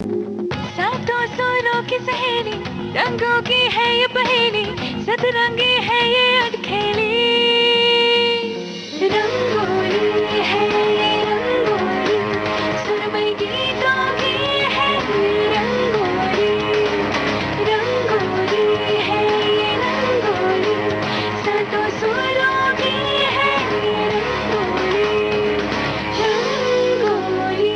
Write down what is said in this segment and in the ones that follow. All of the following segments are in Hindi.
सातों सुरों की सहेली, रंगों की है ये पहेली, सतरंगी है ये अटखेली। रंगोली है ये रंगोली, सुरमई गीतों की है ये रंगोली। रंगोली है ये रंगोली, सातों सुरों की है ये रंगोली। रंगोली।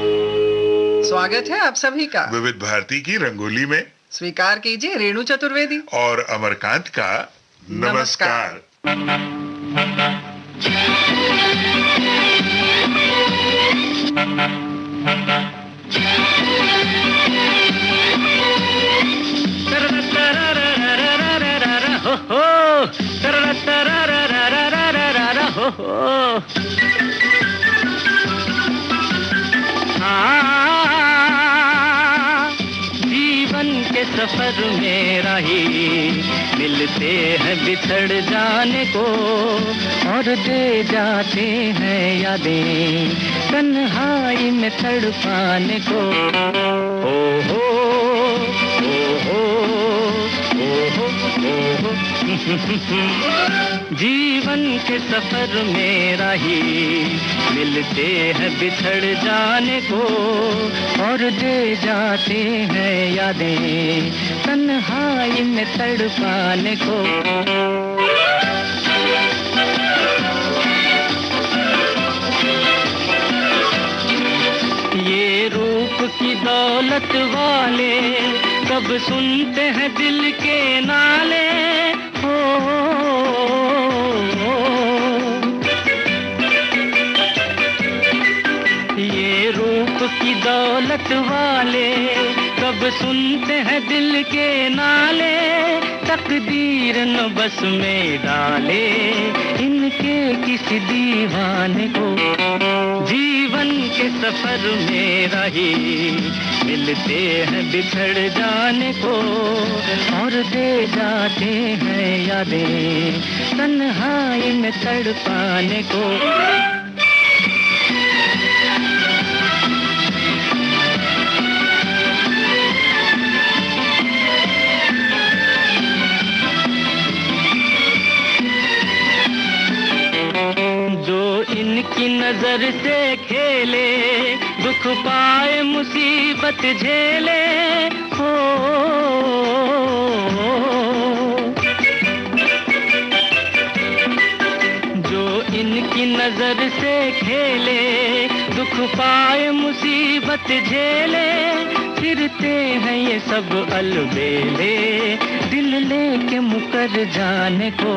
स्वागत है आप सभी का विविध भारती की रंगोली में। स्वीकार कीजिए रेणु चतुर्वेदी और अमरकांत का नमस्कार। जीवन के सफर में राही मिलते हैं बिछड़ जाने को, और दे जाते हैं यादें तन्हाई में तड़पाने को। ओ हो ओ हो ओ हो ओ हो। जीवन के सफर में राही मिलते हैं बिछड़ जाने को, और दे जाते हैं यादें तन्हाई में तड़पाने को। ये रूप की दौलत वाले कब सुनते हैं दिल के नाले। हो ये रूप की दौलत वाले कब सुनते हैं दिल के नाले। तकदीर न बस में डाले इनके किसी दीवाने को। जीवन के सफर में राही मिलते हैं बिछड़ जाने को, और दे जाते हैं यादें तन्हाई में तड़पाने को। इनकी नजर से खेले दुख पाए मुसीबत झेले। हो जो इनकी नजर से खेले दुख पाए मुसीबत झेले। फिरते हैं ये सब अलबेले दिल लेके मुकर जाने को।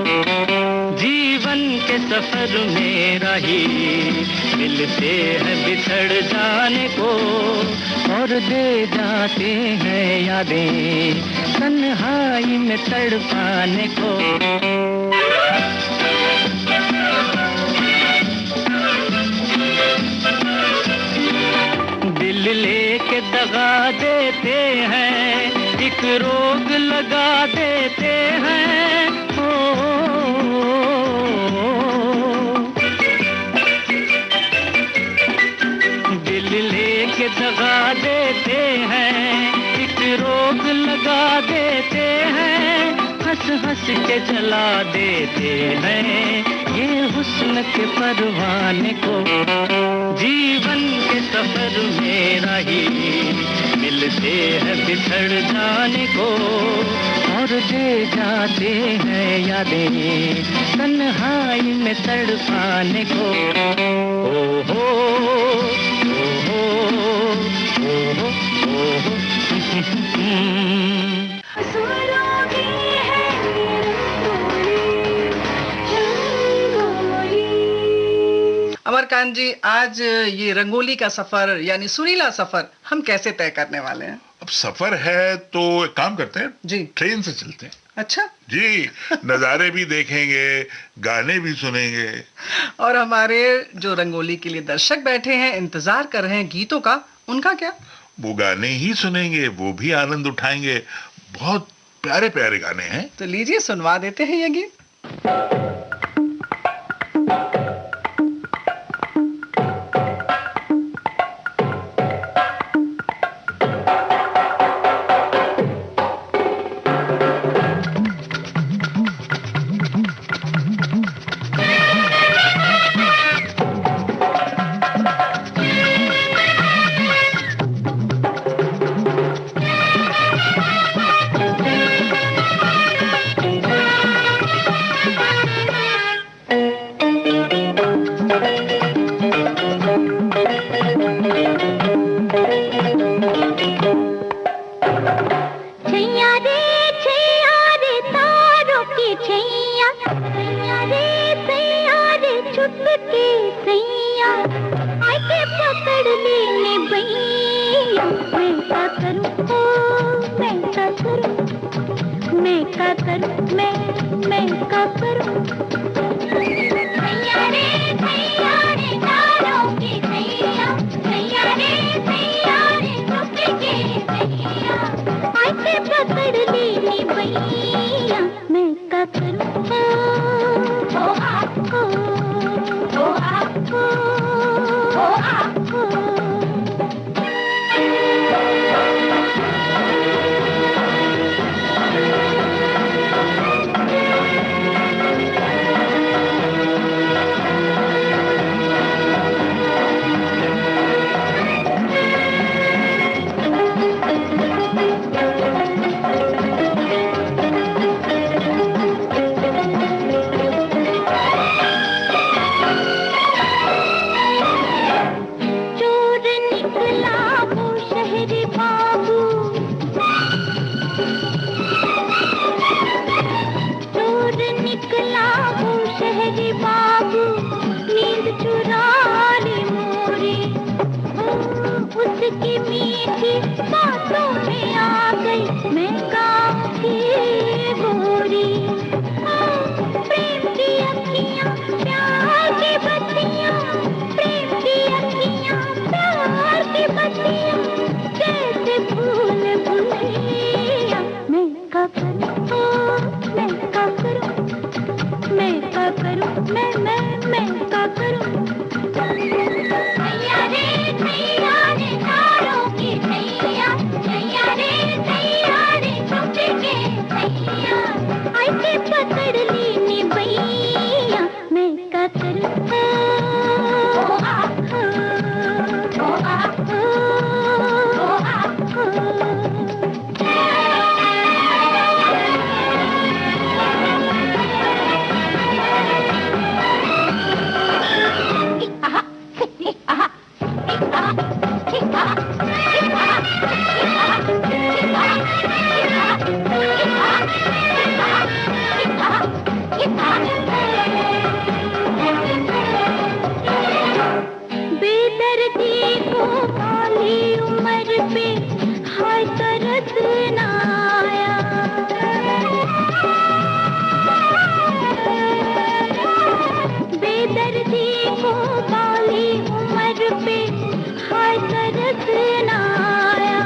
जीवन के सफर में राही मिलते हैं बिछड़ जाने को, और दे जाते हैं यादें तन्हाई में तड़पाने को। दिल लेके दगा देते हैं, एक रोग लगा देते हैं। हो दिल लेके दगा देते हैं, एक रोग लगा देते हैं। हंस हंस के जला देते हैं ये हुस्न के परवाने को। जीवन के सफर में राही मिलते हैं बिछड़ जाने को, और दे जाते हैं यादें तन्हाई में तड़पाने को। ओ हो ओ हो ओ हो ओ हो। अमरकांत जी, आज ये रंगोली का सफर यानी सुरीला सफर हम कैसे तय करने वाले हैं? अब सफर है तो एक काम करते हैं जी। ट्रेन से चलते हैं। अच्छा जी, नज़ारे भी देखेंगे, गाने भी सुनेंगे। और हमारे जो रंगोली के लिए दर्शक बैठे हैं, इंतजार कर रहे हैं गीतों का, उनका क्या? वो गाने ही सुनेंगे, वो भी आनंद उठाएंगे। बहुत प्यारे प्यारे गाने हैं। तो लीजिए सुनवा देते हैं ये गीत। करूं ओ मैं क्या करूं मैं क्या करूं मैं क्या करूं सैया रे तारों की सैया सैया रे टोपी के सैया ऐसे पकड़ लेनी भैया मैं क्या करूं ओ आपको ओ आपको ओ आपको उसकी मीठी बातों में आ गई मैं गाँव की गोरी प्रेम की अखियाँ प्यार की बत्तियाँ प्रेम की अखियाँ प्यार की बत्तियाँ जैसे फूल भुलिया मैं क्या करूँ मैं क्या करूँ मैं क्या करूँ मैं क्या करूँ सैया रे तारों की सैया सैया रे टोपी के सैया ऐसे पकड़ लेनी भैया मैं क्या करूं ओ आपको ओ आपको ओ आपको बेदर्दी को काली उम्र पे हाय तरस ना आया बेदर्दी को काली उम्र पे हाय तरस ना आया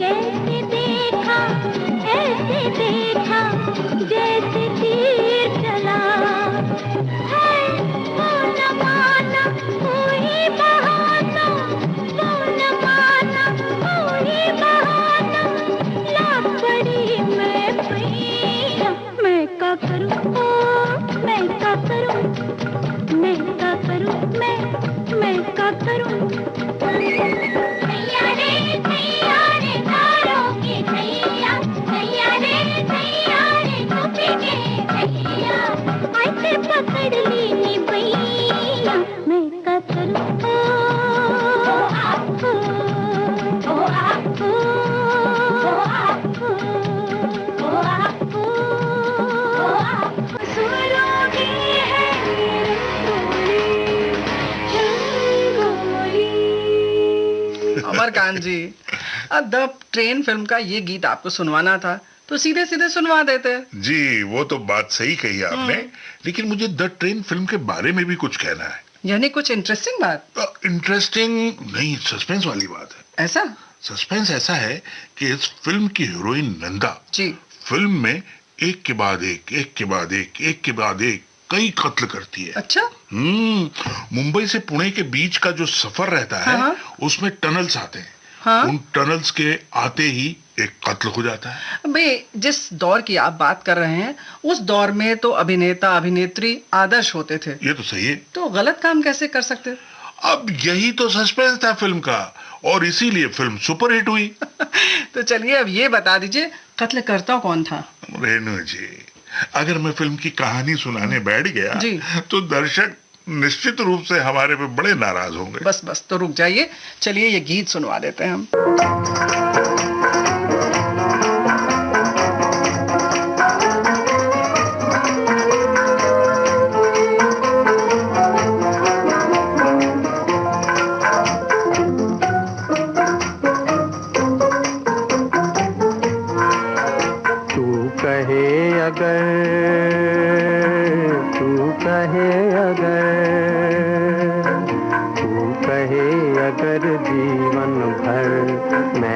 जैसे देखा ऐसे देखा जैसे तीर चला है वो न माना कोई बहाना वो न माना कोई बहाना लाग पड़ी मैं भैया मैं क्या करूं ओ मैं क्या करूं मैं क्या करूं मैं क्या करूं सैया रे तारों की सैया सैया रे टोपी के सैया ऐसे पकड़ लेनी भैया मैं क्या करूं ओ आपको ओ आपको ओ आपको ओ आपको ओ आपको सुनोगी है रंगोली अमरकांत जी, द ट्रेन फिल्म का ये गीत आपको सुनवाना था तो सीधे सीधे सुनवा देते। जी वो तो बात सही कही आपने, लेकिन मुझे द ट्रेन फिल्म के बारे में भी कुछ कहना है। यानी कुछ इंटरेस्टिंग बात? इंटरेस्टिंग नहीं, सस्पेंस वाली बात है। ऐसा? सस्पेंस ऐसा है कि इस फिल्म की हीरोइन नंदा जी फिल्म में एक के बाद एक कई कत्ल करती है। अच्छा। मुंबई से पुणे के बीच का जो सफर रहता है हाँ। उसमें टनल्स आते हैं। हाँ। उन टनल्स के आते ही एक कत्ल हो जाता है। भाई जिस दौर की आप बात कर रहे हैं उस दौर में तो अभिनेता अभिनेत्री आदर्श होते थे। ये तो सही है। तो गलत काम कैसे कर सकते? अब यही तो सस्पेंस था फिल्म का और इसीलिए फिल्म सुपरहिट हुई। तो चलिए अब ये बता दीजिए कत्ल करता कौन था? रेणु जी, अगर मैं फिल्म की कहानी सुनाने बैठ गया जी। तो दर्शक निश्चित रूप से हमारे पे बड़े नाराज होंगे। बस तो रुक जाइए, चलिए ये गीत सुनवा देते हैं हम।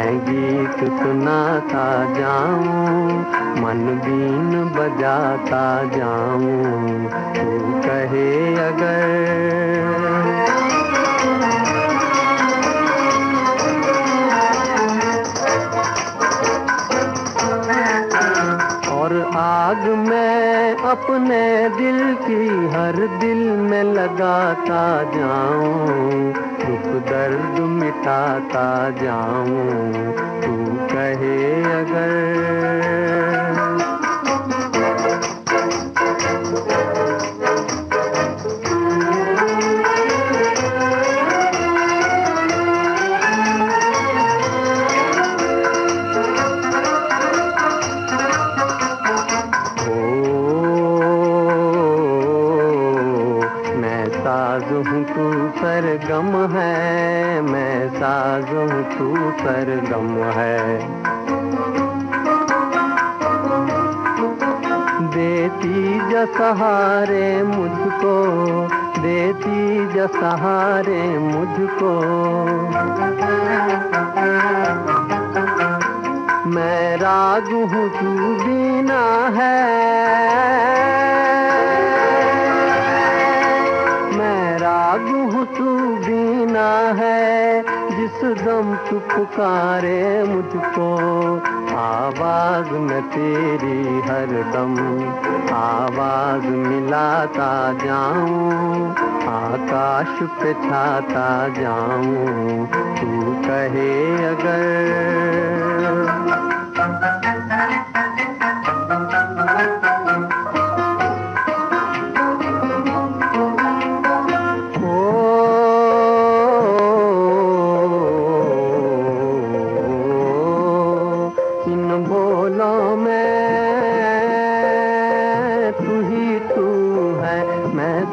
मैं गीत सुनाता जाऊं, मन बीन बजाता जाऊं, तू कहे अगर। और आग मैं अपने दिल की हर दिल में लगाता जाऊं, दुख दर्द मिटाता जाऊं, तू कहे अगर। तू सरगम है, मैं साज हूँ, तू सरगम है। देती जा सहारे मुझको, देती जा सहारे मुझको, मैं राग हूँ, तू बीना है। राग हूँ, तू बीना है, जिस दम तू पुकारे मुझको, आवाज में तेरी हर दम, आवाज मिलाता जाऊं, आकाश पे छाता जाऊं, तू कहे अगर।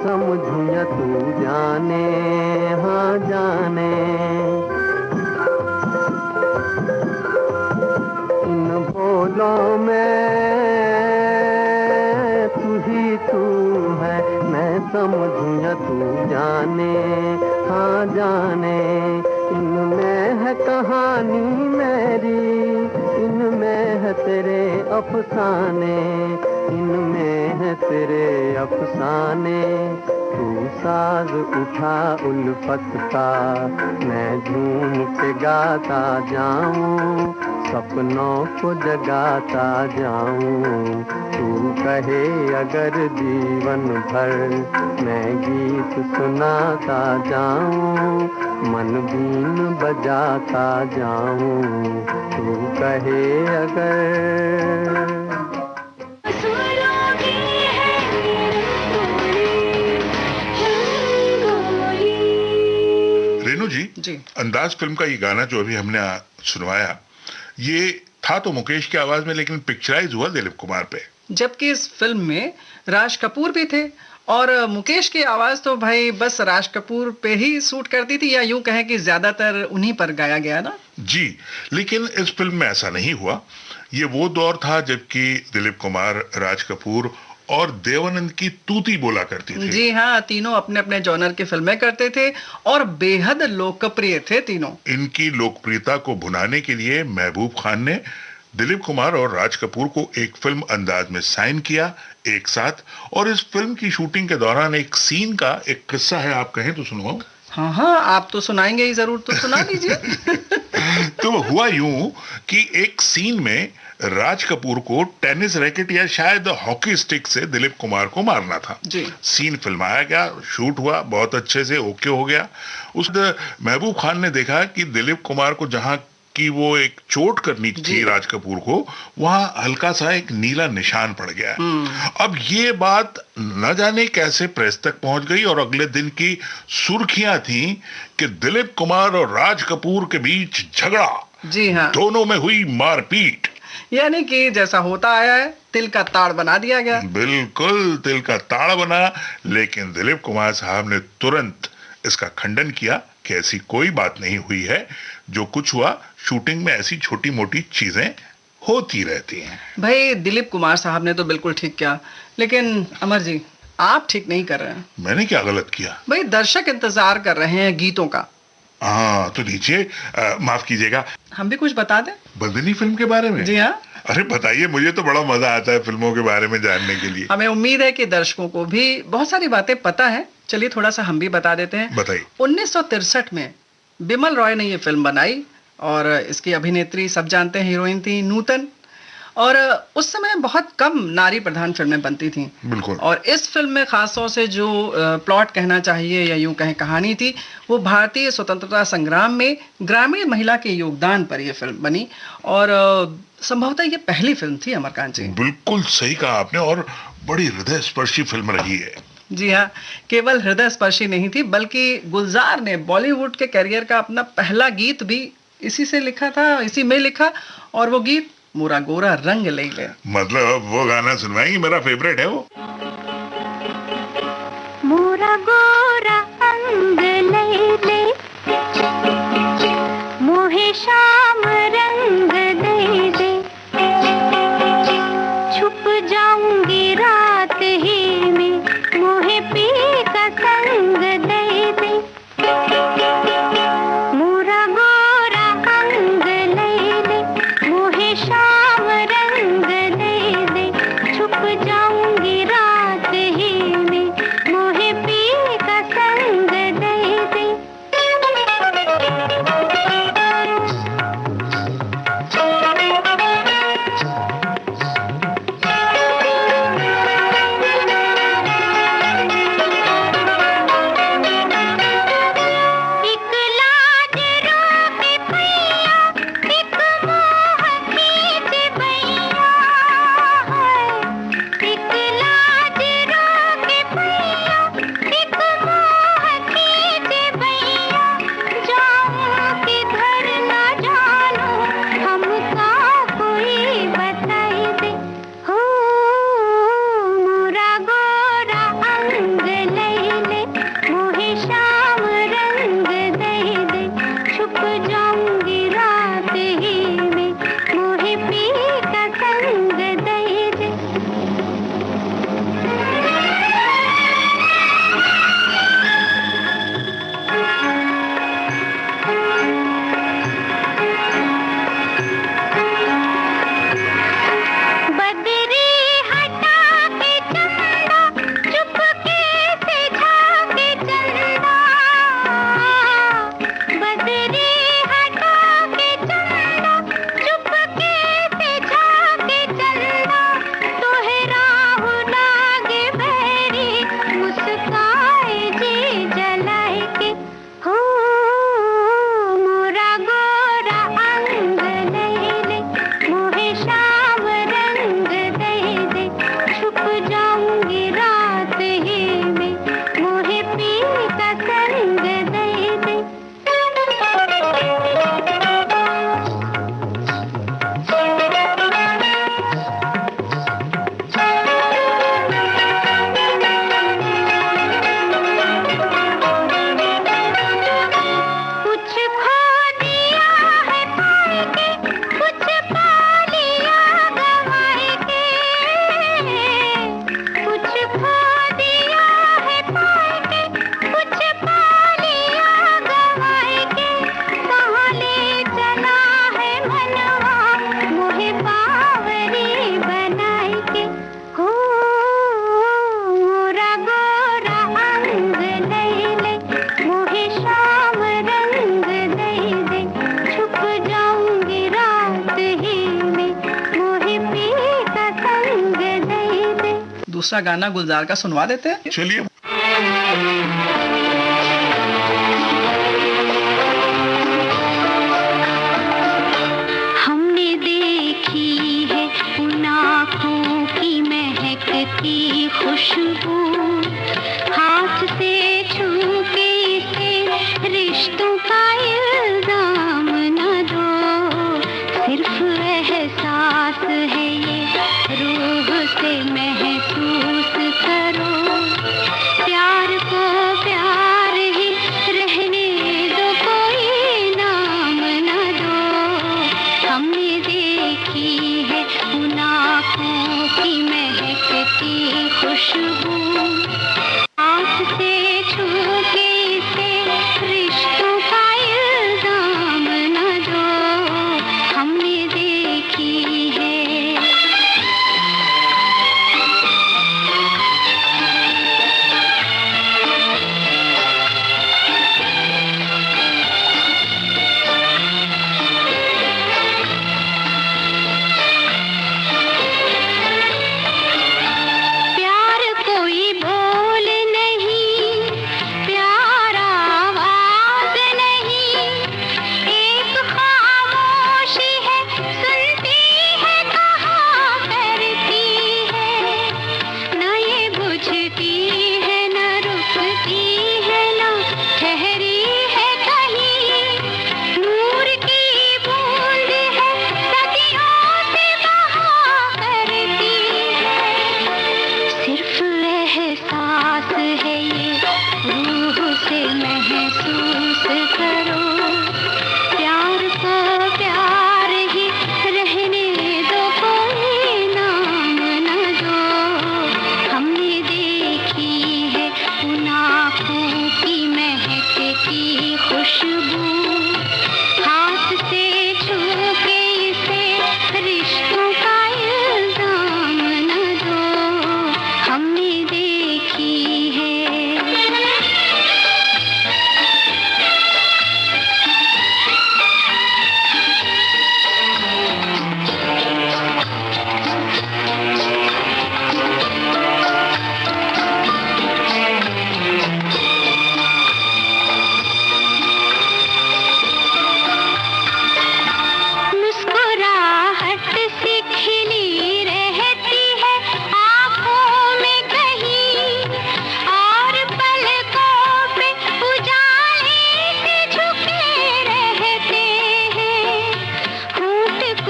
समझूं या तू जाने, हाँ जाने, इन बोलों में तू ही तू है, मैं समझूं या तू जाने, हाँ जाने, इनमें है कहानी मेरी, इनमें है तेरे अफसाने, इनमें है तेरे अफसाने। तू साज उठा उल्फत का, मैं झूम के गाता जाऊं, सपनों को जगाता जाऊं, तू कहे अगर जीवन भर मैं गीत सुनाता जाऊं, मन बीन बजाता जाऊं, तू कहे अगर। रेनू जी, अंदाज फिल्म का ये गाना जो अभी हमने सुनवाया, ये था तो मुकेश की आवाज में, लेकिन पिक्चराइज हुआ दिलीप कुमार पे। जबकि इस फिल्म में राज कपूर भी थे, और मुकेश की आवाज तो भाई बस राज कपूर पे ही सूट करती थी, या यूं कहें कि ज्यादातर उन्हीं पर गाया गया ना। जी, लेकिन इस फिल्म में ऐसा नहीं हुआ। ये वो दौर था जबकि दिलीप कुमार, राज कपूर और देवानंद की तूती बोला करती थी। जी हाँ, तीनों अपने अपने जॉनर की फिल्में करते थे और बेहद लोकप्रिय थे तीनों। इनकी लोकप्रियता को भुनाने के लिए महबूब खान ने दिलीप कुमार और राज कपूर को एक फिल्म अंदाज में साइन किया एक साथ, और इस फिल्म की शूटिंग के दौरान एक सीन का एक किस्सा है, आप कहें तो सुनवाऊं? हाँ हाँ, आप तो सुनाएंगे ही जरूर, तो सुना दीजिए। तो हुआ यूं कि एक सीन में राज कपूर को टेनिस रैकेट या शायद हॉकी स्टिक से दिलीप कुमार को मारना था। जी। सीन फिल्माया गया, शूट हुआ, बहुत अच्छे से ओके हो गया। उस महबूब खान ने देखा कि दिलीप कुमार को जहां कि वो एक चोट करनी थी राज कपूर को, वहां हल्का सा एक नीला निशान पड़ गया। अब ये बात न जाने कैसे प्रेस तक पहुंच गई, और अगले दिन की सुर्खियां थी कि दिलीप कुमार और राज कपूर के बीच झगड़ा। जी हाँ, दोनों में हुई मारपीट। यानी कि जैसा होता आया है, तिल का ताड़ बना दिया गया। बिल्कुल तिल का ताड़ बना, लेकिन दिलीप कुमार साहब ने तुरंत इसका खंडन किया कि ऐसी कोई बात नहीं हुई है, जो कुछ हुआ शूटिंग में ऐसी छोटी मोटी चीजें होती रहती हैं। भाई दिलीप कुमार साहब ने तो बिल्कुल ठीक किया, लेकिन अमर जी आप ठीक नहीं कर रहे हैं। मैंने क्या गलत किया? भाई दर्शक इंतजार कर रहे हैं गीतों का। हाँ तो नीचे माफ कीजिएगा, हम भी कुछ बता दें? बंदनी फिल्म के बारे में? जी हाँ। अरे बताइए, मुझे तो बड़ा मजा आता है फिल्मों के बारे में जानने के लिए। हमें उम्मीद है कि दर्शकों को भी बहुत सारी बातें पता है। चलिए थोड़ा सा हम भी बता देते हैं। बताइए। 1963 में बिमल रॉय ने ये फिल्म बनाई और इसकी अभिनेत्री सब जानते हैं, हीरोइन थी नूतन। और उस समय बहुत कम नारी प्रधान फिल्में बनती थी। बिल्कुल। और इस फिल्म में खासतौर से जो प्लॉट कहना चाहिए या यूं कहें कहानी थी, वो भारतीय स्वतंत्रता संग्राम में ग्रामीण महिला के योगदान पर यह फिल्म बनी। और संभवतः ये पहली फिल्म थी अमरकांत जी। बिल्कुल सही कहा आपने, और बड़ी हृदय स्पर्शी फिल्म रही है। जी हाँ, केवल हृदय स्पर्शी नहीं थी बल्कि गुलजार ने बॉलीवुड के करियर का अपना पहला गीत भी इसी से लिखा था, इसी में लिखा। और वो गीत मोरा गोरा रंग ले ले। मतलब वो गाना सुनवाएंगे, मेरा फेवरेट है वो। मोरा गोरा रंग ले ले, मोहे शाम रंग दे दे, छुप जाऊंगी रात ही में, मोहे पी का संग दे दे। मोरा गोरा रंग ले ले, मोहे शाम रंग दे दे, छुप जाऊंगी रात ही में, मोहे पी का संग दे दे। एक लाज रोके भैया, एक मोह खींचे भैया है। एक लाज रोके भैया, एक मोह खींचे भैया, जाऊं किधर न जानूं, हमका कोई बताई दे। हो मोरा गोरा अंग ले ले, मोहे शाम रंग दे दे, छुप जाऊंगी रात ही में, मोहे पी का संग दे दे। बदरी हटा के चंदा, चुपके से झाके चंदा। बदरी हटा के चंदा, चुपके से झाके चंदा, तोहरा हो लागे बैरी, मुस्काए जी जलाए के। हो मोरा गोरा अंग ले ले, मोहे शाम रंग दे दे, छुप जाऊंगी रात ही में, मोहे पी का संग दे दे। कुछ खो दिया है पाए के, कुछ पा लिया गवाए के। कुछ खो दिया है पाए के, कुछ पा लिया गवाए के। कहाँ ले चला है मनवा, मोहे बावरी बनाए के। हो मोरा गोरा अंग ले ले, मोहे शाम रंग दे दे, छुप जाऊंगी रात ही में, मोहे पी का संग दे दे। दूसरा गाना गुलजार का सुनवा देते हैं। चलिए। हमने देखी है उन आँखों की महकती खुशबू, हाथ से छू के इसे रिश्तों का इल्जाम न दो। सिर्फ एहसास है ये, रूह से महसूस करो, प्यार को प्यार ही रहने दो, कोई नाम न दो। हमने देखी है उन आँखों की महकती खुशबू, हाथ से छू के इसे रिश्तों का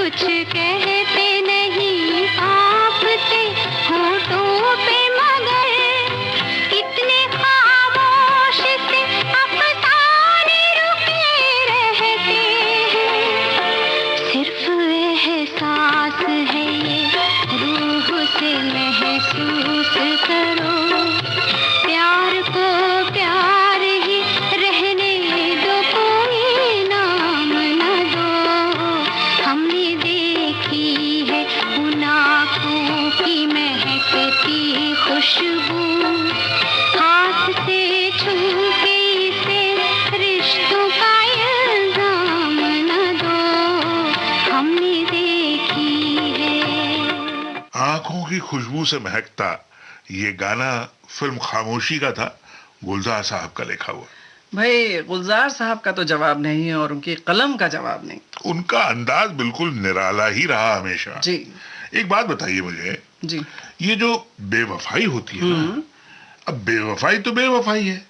कुछ कहते नहीं आपसे होठों पे, मगर कितने खामोश से अफसाने रुके रहते हैं। सिर्फ एहसास है ये, रूह से महसूस करो, प्यार को प्यार ही रहने दो, कोई नाम न दो। हमने देखी है उन आँखों की महकती खुशबू, हाथ से छू के इसे रिश्तों का इल्जाम न दो। हमने देखी है। आंखों की खुशबू से महकता ये गाना फिल्म खामोशी का था, गुलजार साहब का लिखा हुआ। भाई गुलजार साहब का तो जवाब नहीं है और उनकी कलम का जवाब नहीं। उनका अंदाज बिल्कुल निराला ही रहा हमेशा। जी एक बात बताइए मुझे, जी। ये जो बेवफाई होती है ना, अब बेवफाई तो बेवफाई है,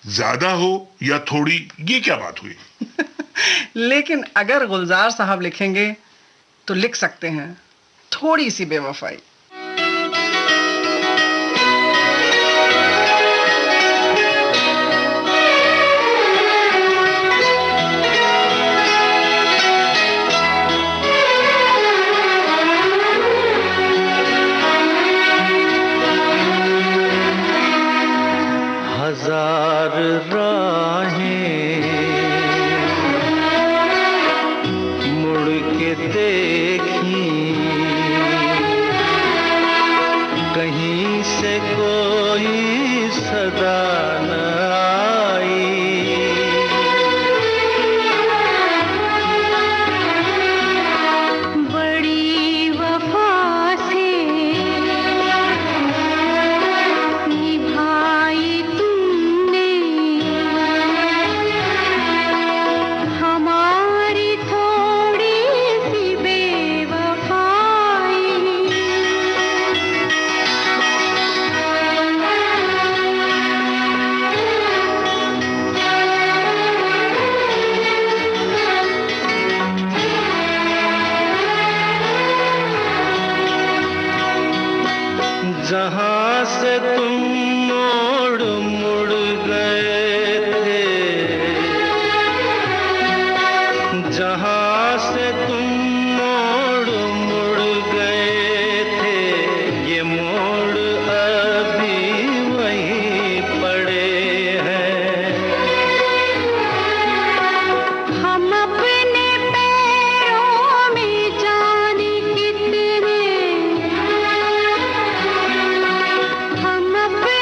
ज्यादा हो या थोड़ी ये क्या बात हुई? लेकिन अगर गुलजार साहब लिखेंगे तो लिख सकते हैं थोड़ी सी बेवफाई। हजार राहें मुड़ के देखी, कहीं से कोई सदा न आई। बड़ी वफा से निभाई तुमने हमारी थोड़ी सी बेवफाई। जहां से तुम मोड़ मुड़ गए थे, जहां से तुम मोड़ मुड़ गए थे, ये मोड़ अभी वहीं पड़े हैं। हम अपने पैरों में जाने कितने, हम अपने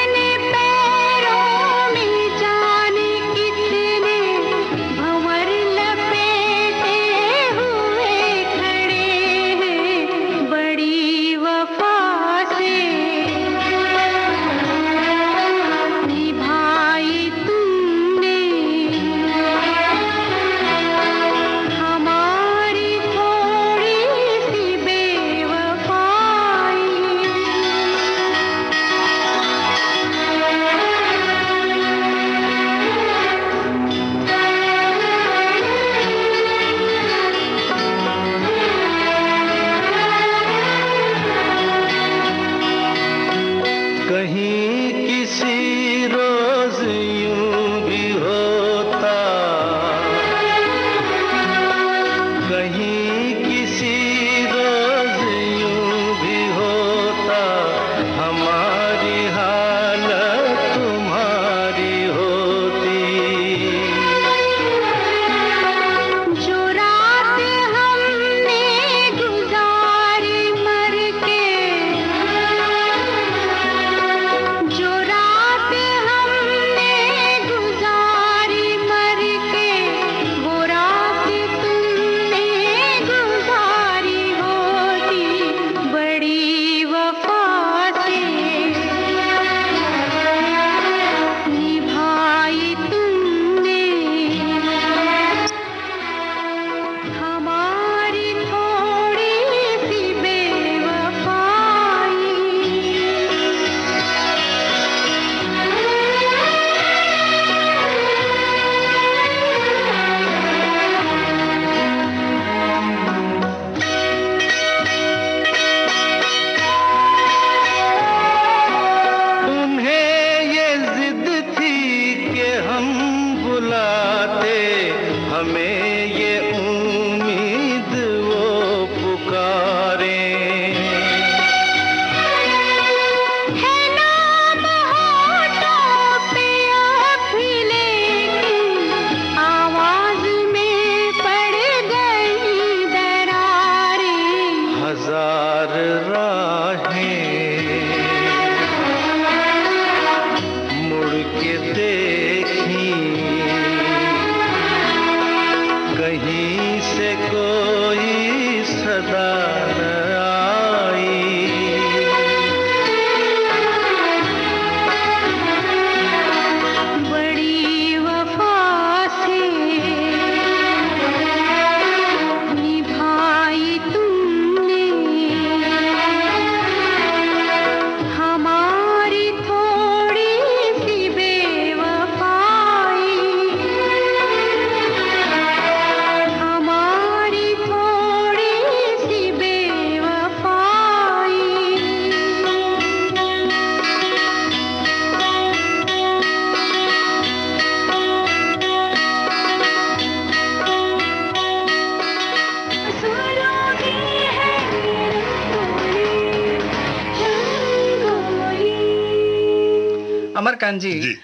अमरकांत जी, जी।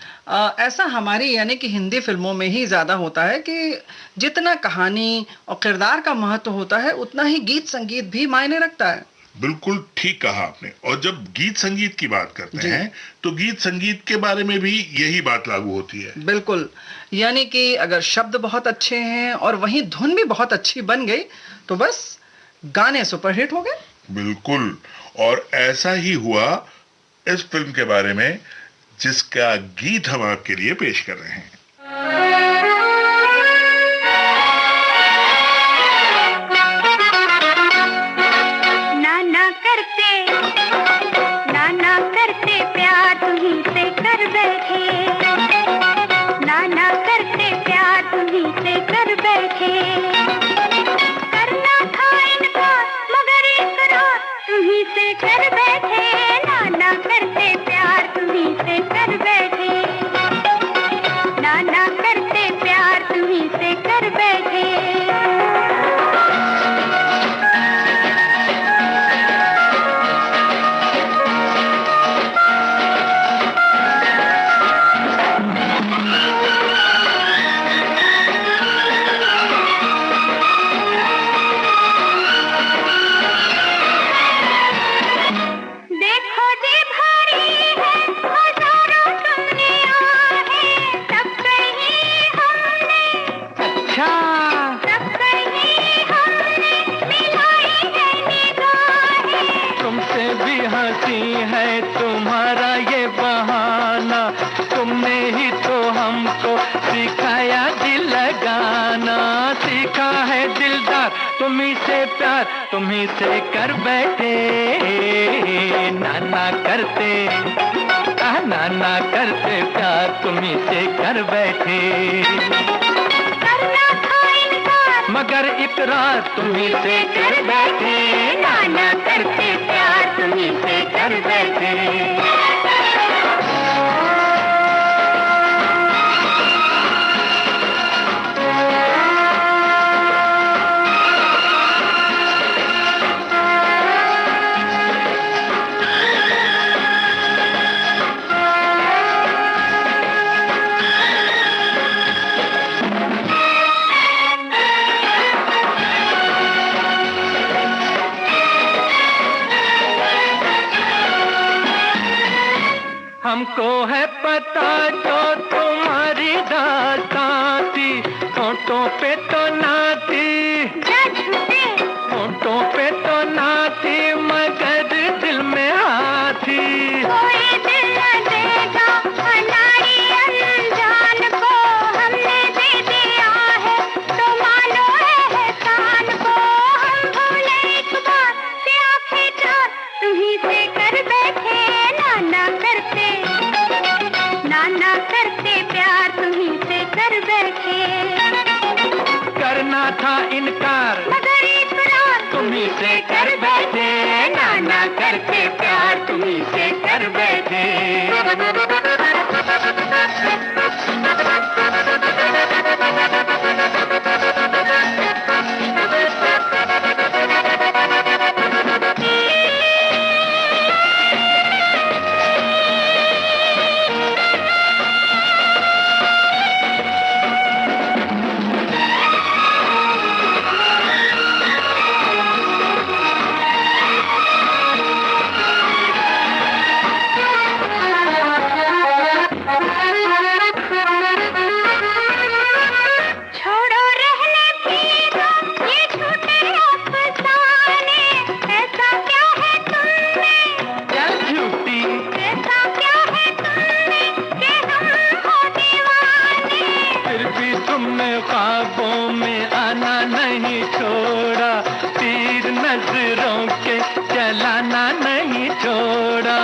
ऐसा हमारी यानी कि हिंदी फिल्मों में ही ज्यादा होता है कि जितना कहानी और किरदार का महत्व होता है उतना ही गीत संगीत भी मायने रखता है। बिल्कुल ठीक कहा आपने। और जब गीत संगीत की बात करते जी। हैं तो गीत संगीत के बारे में भी यही बात लागू होती है। बिल्कुल, यानी कि अगर शब्द बहुत अच्छे हैं और वहीं धुन भी बहुत अच्छी बन गई तो बस गाने सुपरहिट हो गए। बिल्कुल। और ऐसा ही हुआ इस फिल्म के बारे में जिसका गीत हम आपके लिए पेश कर रहे हैं। नाना करते प्यार तुम्हीं से कर बैठे, नाना करते प्यार तुम्हीं से कर बैठे, करना था इनकार मगर इकरार तुम्हीं से कर बैठे, नाना करते प्यार तुम्हीं से कर बैठे, नाना करते प्यार तुम्हीं से कर बैठे। देखो जी भारी है हजारों दुनिया है, सब कहीं हमने, अच्छा सब कहीं हमने मिलाई है निगाहें। तुमसे भी हंसी है तुम्हारा ये बहाना, तुमने ही तो हमको सिखाया दिल लगाना, सीखा है दिलदार तुम्हीं से प्यार तुम्हीं से कर बैठे, नाना करते नाना करते प्यार तुम्हीं से कर बैठे, करना था इनकार मगर इकरार तुम्हीं से कर बैठे, नाना करते प्यार तुम्हीं से कर बैठे। हमको है पता जो तुम्हारी दास्तां थी, होठों पे तो ना थी, होठों पे तो ना थी मगर दिल में आती, कोई दिल न देगा हमारी अनजान को, हमने दे दिया है तो मानो एहसान को, हम भूले एक बार से आंखें चार तुम्हीं से कर बैठे, नाना करते प्यार तुम्हीं से कर बैठे, करना था इनकार मगर इकरार तुम्हीं से कर बैठे, नाना करते प्यार तुम्हीं से कर बैठे। छोड़ो रहने दो ये झूठे अफसाने, ऐसा क्या है तुमने, क्या झूठी ऐसा क्या है तुमने कि हम हो दीवाने, फिर भी तुमने ख्वाबों में आना नहीं छोड़ा, तीर नजरों के चलाना नहीं छोड़ा,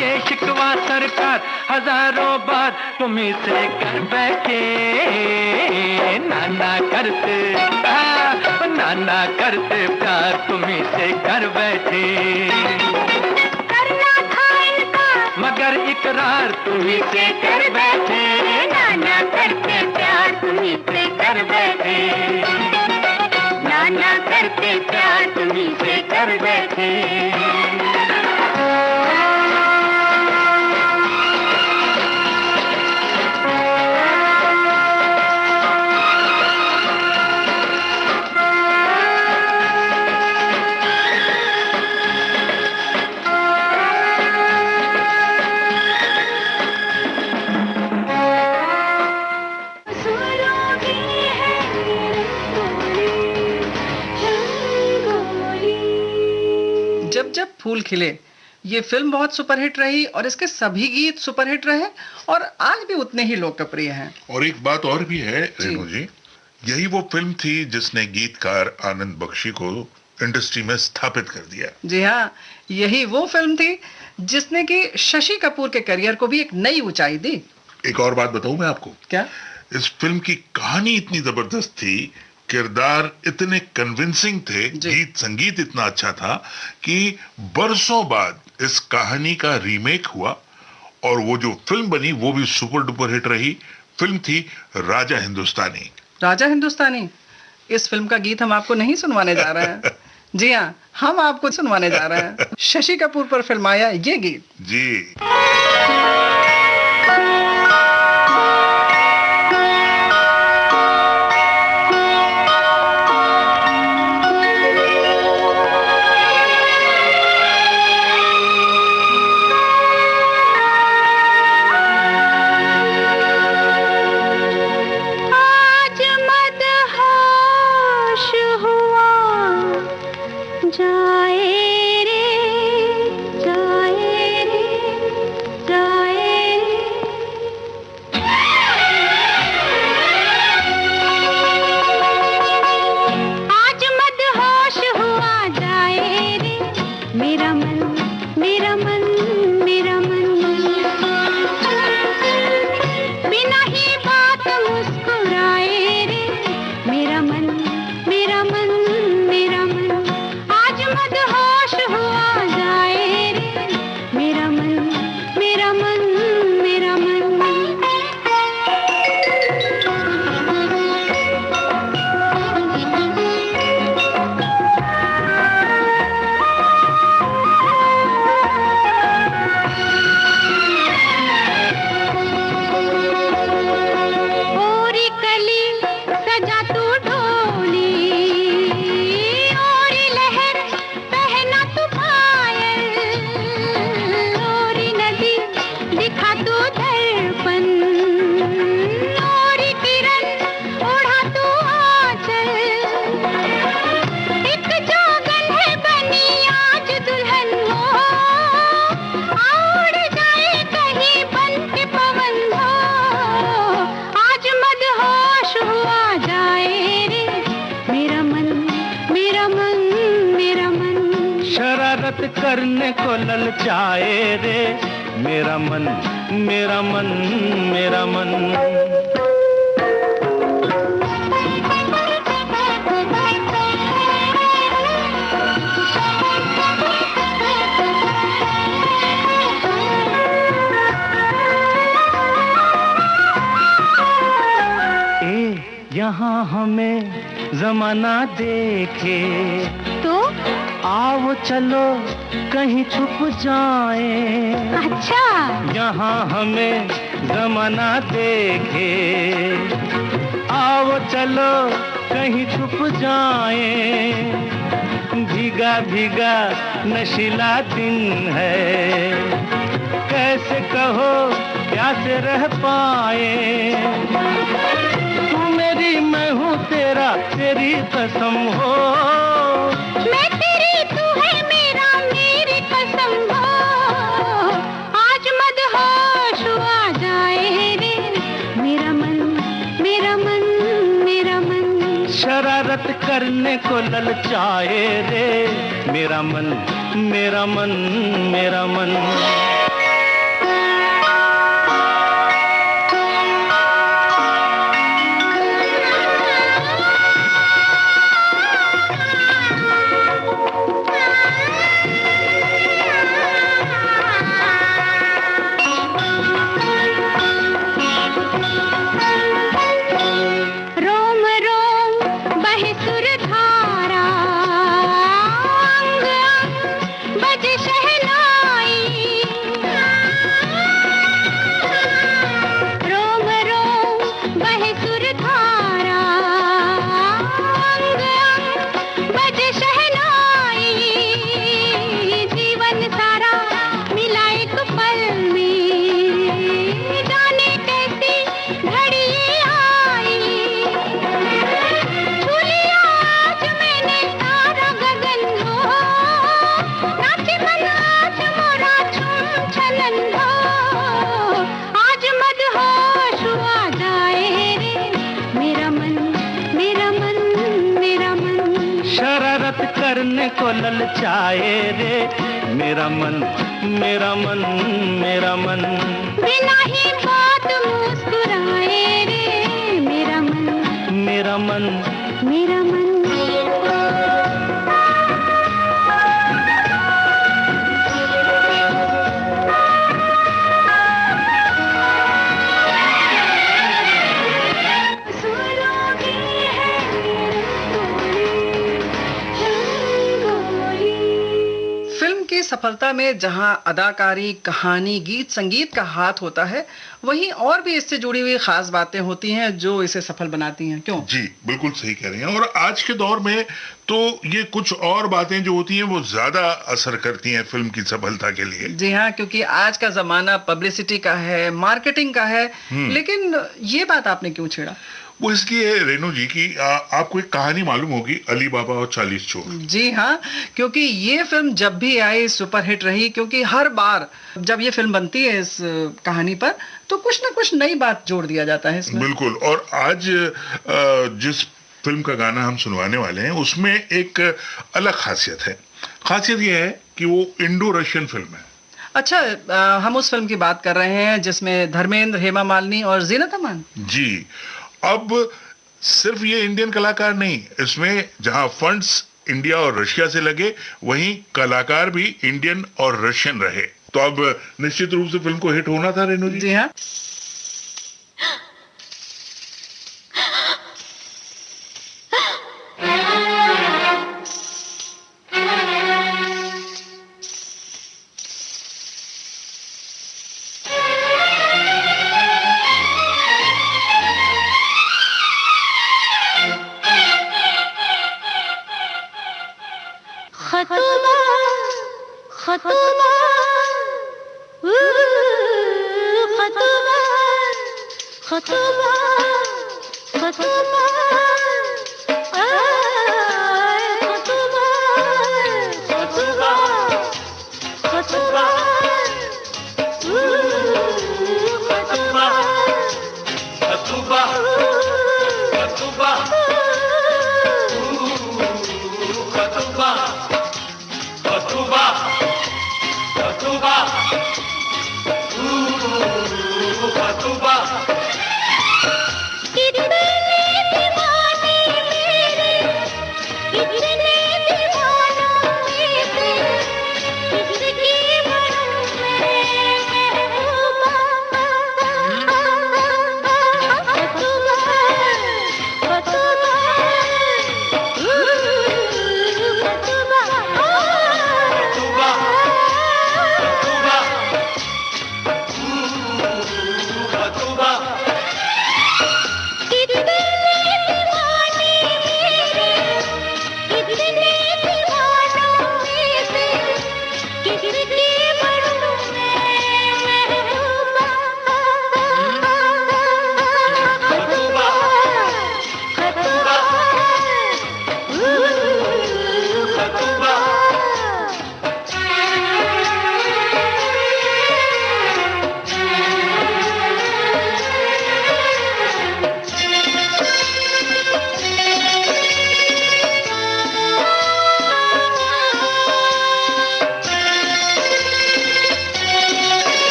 ये शिकवा सरकार हजारों बार तुम्हीं से कर बैठे, नाना करते प्यार तुम्हीं से कर बैठे, करना था इनकार मगर इकरार तुम्हीं से कर बैठे, नाना करते प्यार तुम्हीं से कर बैठे, नाना करते प्यार तुम्हीं से कर बैठे। जब फूल खिले ये फिल्म बहुत सुपरहिट रही और इसके सभी गीत सुपरहिट रहे और आज भी उतने ही लोकप्रिय हैं। और एक बात और भी है रेणु जी, यही वो फिल्म थी जिसने गीतकार आनंद बख्शी को इंडस्ट्री में स्थापित कर दिया। जी हाँ, यही वो फिल्म थी जिसने कि शशि कपूर के करियर को भी एक नई ऊंचाई दी। एक और बात बताऊं मैं आपको, क्या? इस फिल्म की कहानी इतनी जबरदस्त थी, किरदार इतने कन्विंसिंग थे, गीत संगीत इतना अच्छा था कि बरसों बाद इस कहानी का रीमेक हुआ और वो जो फिल्म बनी वो भी सुपर डुपर हिट रही। फिल्म थी राजा हिंदुस्तानी। राजा हिंदुस्तानी, इस फिल्म का गीत हम आपको नहीं सुनवाने जा रहे हैं। जी हाँ, हम आपको सुनवाने जा रहे हैं शशि कपूर पर फिल्माया ये गीत। जी। करने को ललचाए रे मेरा मन, मेरा मन, मेरा मन। यहाँ हमें जमाना देखे तो आओ चलो कहीं छुप जाए। अच्छा, यहाँ हमें जमाना देखे आओ चलो कहीं छुप जाए। भीगा भीगा नशीला दिन है, कैसे कहो प्यासे रह पाए। तू मेरी मैं हूँ तेरा, तेरी कसम हो। मैं तेरी तू है मेरा, मेरी कसम हो। आज मदहोश आ जाए रे मेरा मन, मेरा मन, मेरा मन। शरारत करने को ललचाए रे मेरा मन, मेरा मन, मेरा मन। करने को ललचाए रे मेरा मन, मेरा मन, मेरा मन। बिना ही बात मुस्कुराए रे मेरा मन, मेरा मन, मेरा मन। फिल्म की सफलता में जहां अदाकारी, कहानी, गीत, संगीत का हाथ होता है, वहीं और भी इससे जुड़ी हुई खास बातें होती हैं जो इसे सफल बनाती हैं। क्यों? जी बिल्कुल सही कह रहे हैं। और आज के दौर में तो ये कुछ और बातें जो होती हैं वो ज्यादा असर करती हैं फिल्म की सफलता के लिए। जी हाँ, क्योंकि आज का जमाना पब्लिसिटी का है, मार्केटिंग का है। लेकिन ये बात आपने क्यों छेड़ा? वो इसलिए रेणु जी की आपको एक कहानी मालूम होगी, अली बाबा और 40 चोर। जी हाँ, क्योंकि ये फिल्म जब भी आई सुपरहिट रही, क्योंकि हर बार जब ये फिल्म बनती है इस कहानी पर तो कुछ ना कुछ नई बात जोड़ दिया जाता है इसमें। बिल्कुल। और आज जिस फिल्म का गाना हम सुनवाने वाले हैं उसमें एक अलग खासियत है। खासियत यह है कि वो इंडो रशियन फिल्म है। अच्छा, हम उस फिल्म की बात कर रहे हैं जिसमें धर्मेंद्र, हेमा मालिनी और जीनत अमान। जी। अब सिर्फ ये इंडियन कलाकार नहीं, इसमें जहां फंड्स इंडिया और रशिया से लगे वहीं कलाकार भी इंडियन और रशियन रहे। तो अब निश्चित रूप से फिल्म को हिट होना था रेणु जी। जी हाँ। खतुमा खतुमा खतुमा खतुमा खतुमा खतुमा खतुमा खतुमा कितने दीवार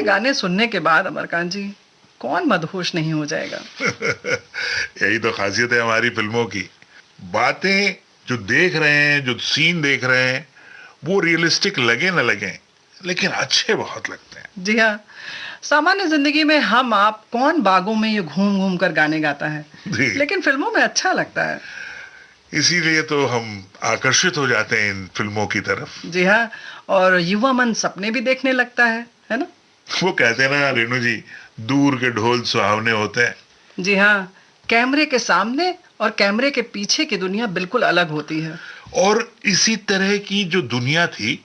गाने सुनने के बाद अमरकांत जी कौन मदहोश नहीं हो जाएगा। यही तो खासियत है हमारी फिल्मों की। बातें जो देख रहे हैं, जो सीन देख रहे हैं, वो रियलिस्टिक लगे न लगे, लेकिन अच्छे बहुत लगते हैं। जी हाँ, सामान्य जिंदगी में हम आप कौन बागों में ये घूम घूम कर गाने गाता है, जी। लेकिन फिल्मों में अच्छा लगता है। इसीलिए तो हम आकर्षित हो जाते हैं इन फिल्मों की तरफ। जी हाँ, और युवा मन सपने भी देखने लगता है ना। वो कहते हैं ना रेणु जी, दूर के ढोल सुहावने होते हैं। जी हाँ, कैमरे के सामने और कैमरे के पीछे की दुनिया बिल्कुल अलग होती है। और इसी तरह की जो दुनिया थी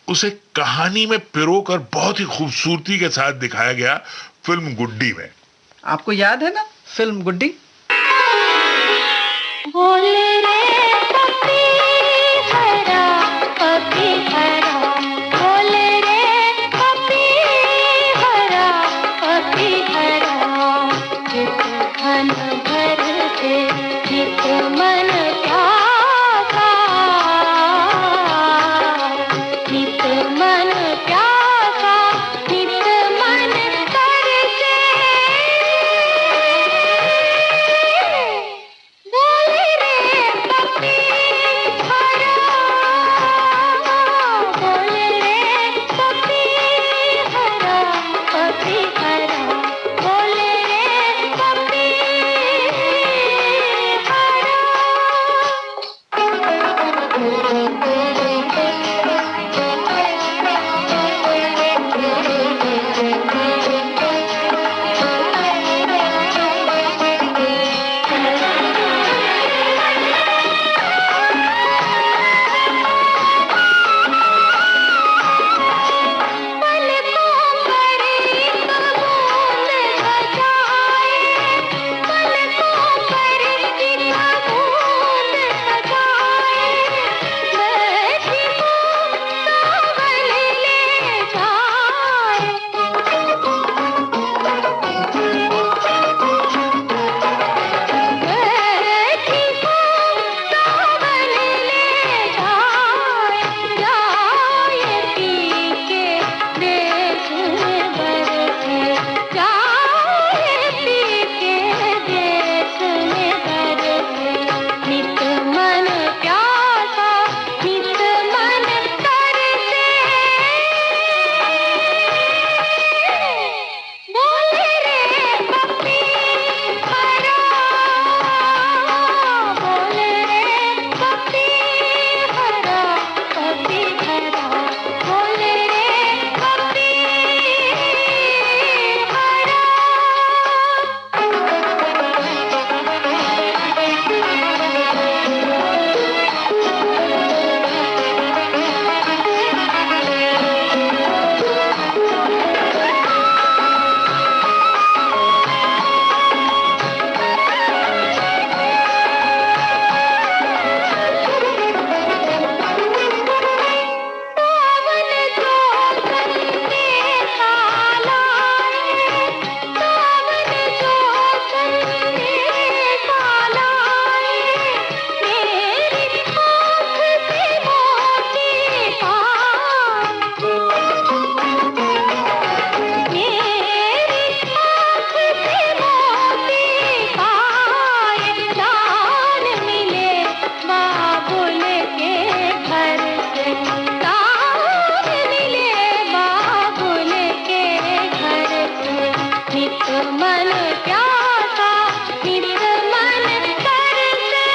उसे कहानी में पिरोकर बहुत ही खूबसूरती के साथ दिखाया गया फिल्म गुड्डी में। आपको याद है ना फिल्म गुड्डी? बोल रे पपी हरा, पपी हरा, बोल रे पपी हरा, पपी हरा, चित घन भर के चित मन प्यासा, चित मन प्यासा, चित मन तरसे, बोल रे पपी हरा, बोल रे पपी हरा, पपी हरा, बोल रे पपी पलकों पर एक बूंद सजाए, पलकों पर एक बूंद सजाए, बैठी हूँ सावन ले जाए, बैठी हूँ सावन ले जाए, जाए पी के देश में बरसे, जाए पी के देश में बरसे, नित मन प्यासा, नित मन तरसे, बोल रे पपी हरा, बोल रे पपी हरा, पपी हरा, बोल रे पपी सावन जो संदेशा लाए, सावन जो संदेशा लाए, मेरी आँख से मोती पाए, मेरी आँख से मोती पाए, दान मिले बाबुल के घर से, दान मिले बाबुल के घर से, नित मन प्यासा, नित मन तरसे,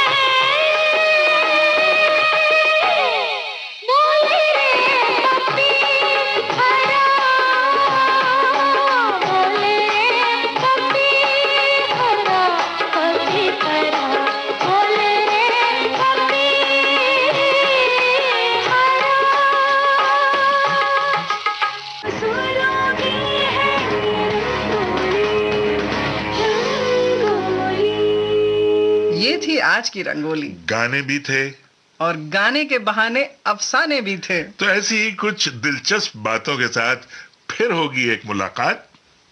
बोल रे पपी हरा, बोल रे पपी हरा, पपी हरा, बोल रे पपी हरा। सुनो की है रंगोली, ये थी आज की रंगोली, गाने भी थे और गाने के बहाने अफसाने भी थे। तो ऐसी ही कुछ दिलचस्प बातों के साथ फिर होगी एक मुलाकात।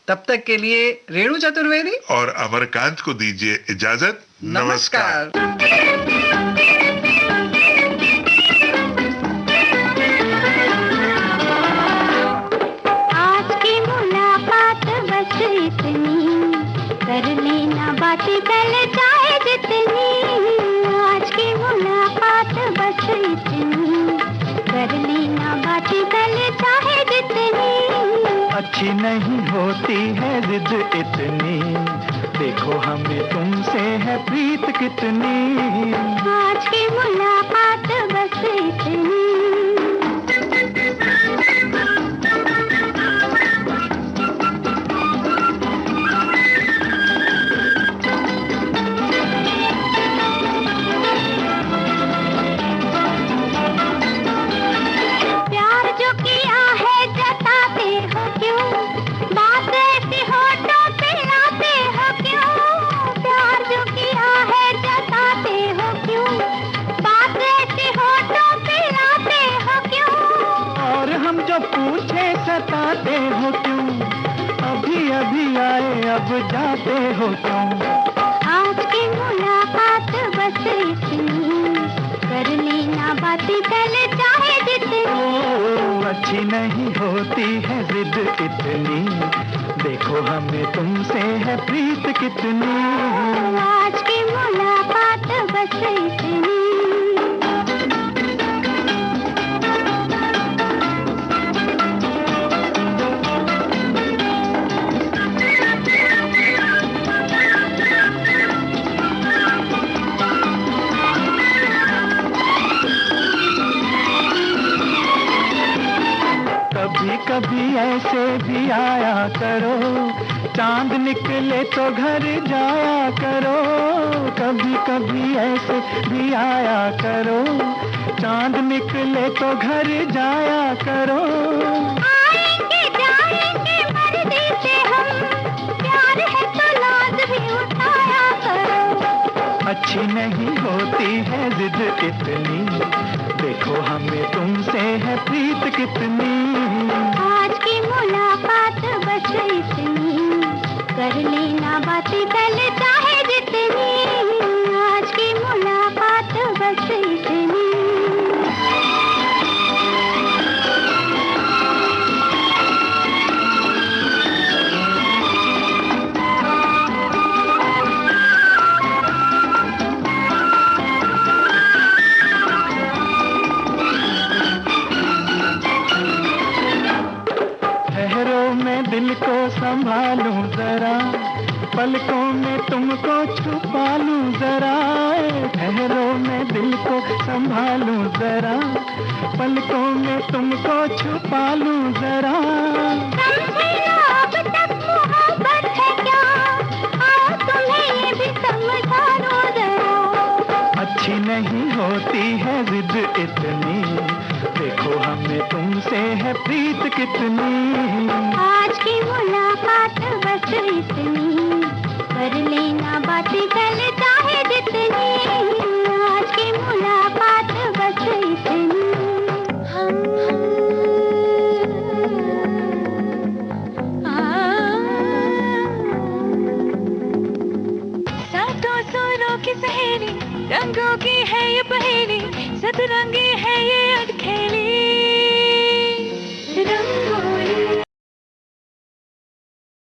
तब तक के लिए रेणु चतुर्वेदी, और अमरकांत को दीजिए इजाजत। नमस्कार। आज की मुलाकात अच्छी नहीं होती है जिद इतनी, देखो हमें तुमसे है प्रीत कितनी। आज की मुलाकात बस इतनी। प्यार जो किया है जताते हो क्यों, बात ऐसी होठों पे लाते हो क्यों। प्यार जो किया है जताते हो क्यों, बात ऐसी होठों पे लाते हो क्यों। और हम जो पूछे सताते हो क्यों, अभी अभी आए अब जाते हो क्यों। आज की मुलाकात बस इतनी, कर लेना बातें कल चाहे जितनी। ओ, अच्छी नहीं होती है जिद इतनी, देखो हमें तुमसे है प्रीत कितनी। आज की मुलाकात बस इतनी। कभी कभी ऐसे भी आया करो, चांद निकले तो घर जाया करो। कभी कभी ऐसे भी आया करो, चांद निकले तो घर जाया करो। आएंगे जाएंगे मर्जी से हम, प्यार है तो नाज भी उठाया करो। अच्छी नहीं होती है जिद इतनी, देखो हमें तुमसे है प्रीत कितनी। आज की मुलाकात बस इतनी, कर लेना बातें कल चाहे जितनी। आज की मुलाकात बस इतनी। ठहरो मैं दिल को संभालूं जरा, पलकों में तुमको छुपा लूं जरा। ठहरो मैं दिल को संभालूं जरा, पलकों में तुमको छुपा लूं जरा। समझे ना अब तक मोहब्बत है क्या, आओ तुम्हें ये भी समझा दो जरा। अच्छी नहीं होती है जिद इतनी, देखो हमें तुमसे है प्रीत कितनी। आज की मुलाकात बस इतनी, कर लेना बातें कल चाहे जितनी। आज की मुलाकात बस इतनी। सातों सुरों की सहेली, रंगों की है ये पहेली, सतरंगी